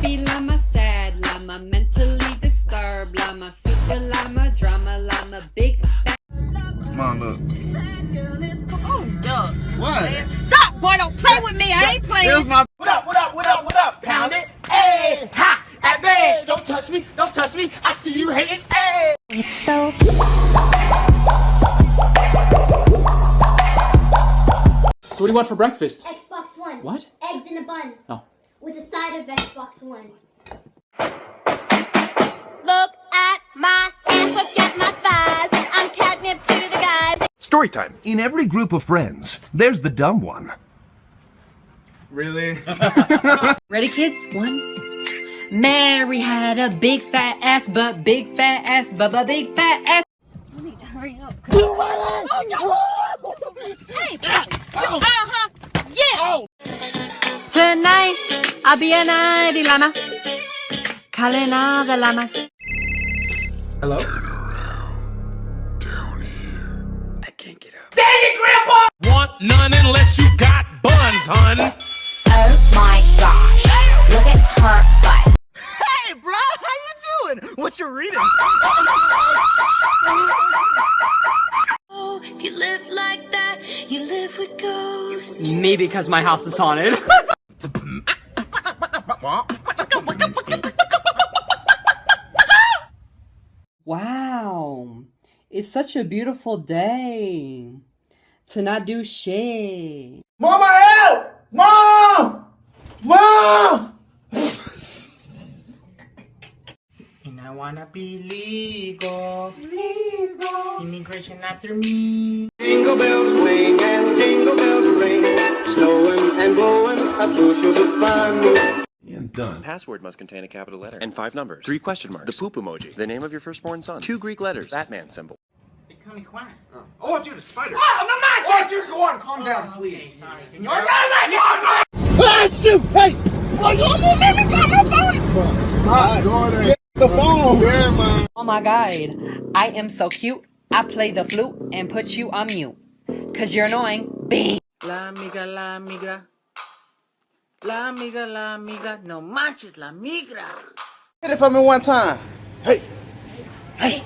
happy llama, sad llama, mentally disturbed llama, super llama, drama llama, big fat. Come on, look. Oh, duh. What? Stop, boy, don't play with me. I ain't playing. Here's my. What up, what up, what up, what up? Pound it. Hey, ha, at bed. Don't touch me, don't touch me. I see you hating. Hey. It's so. So what do you want for breakfast? Xbox One. What? Eggs in a bun. Oh. With a side of Xbox One. Look at my ass, look at my thighs. I'm catnip to the guys. Story time. In every group of friends, there's the dumb one. Really? Ready, kids? 1. Mary had a big fat ass, but big fat ass, but big fat ass. You need to hurry up. Tonight, I'll be a nighty llama, calling all the llamas. Hello? I can't get up. Want none unless you got buns, hun. Oh my gosh. Look at her butt. Hey, bro, how you doing? What you reading? Oh, if you live like that, you live with ghosts. Maybe because my house is haunted. Wow, it's such a beautiful day to not do shit. Mama, help! Mom! Mom! And I wanna be legal. Immigration after me. Jingle bells swing and jingle bells ring, snowing and blowing, a bush will be fun. Yeah, I'm done. Password must contain a capital letter and 5 numbers, 3 question marks, the poop emoji, the name of your firstborn son, 2 Greek letters, Batman symbol. Oh, dude, a spider. Oh, no, not you! Dude, go on, calm down, please. Sorry, senor. Ah, shoot! Hey! Bro, you almost made me drop my phone! Stop doing that. Get the phone! Scared, man. Oh my god, I am so cute. I play the flute and put you on mute. Cause you're annoying. Bing! La migra, la migra. La migra, la migra. No manches, la migra. Hit it for me one time. Hey! Hey!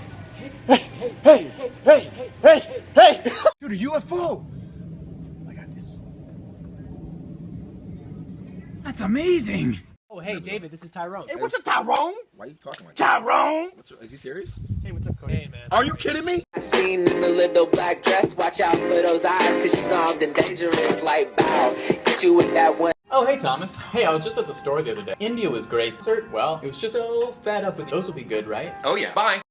Hey! Hey! Hey! Hey! Hey! Dude, a UFO! I got this. That's amazing. Oh, hey, David, this is Tyrone. Hey, what's up, Tyrone? Why are you talking like Tyrone! Is he serious? Hey, what's up, Cody? Hey, man. Are you kidding me? I seen in the little black dress, watch out for those eyes, cause she's armed and dangerous like bow. Get you with that one. Oh, hey, Thomas. Hey, I was just at the store the other day. India was great. Well, it was just so fed up with those will be good, right? Oh yeah, bye.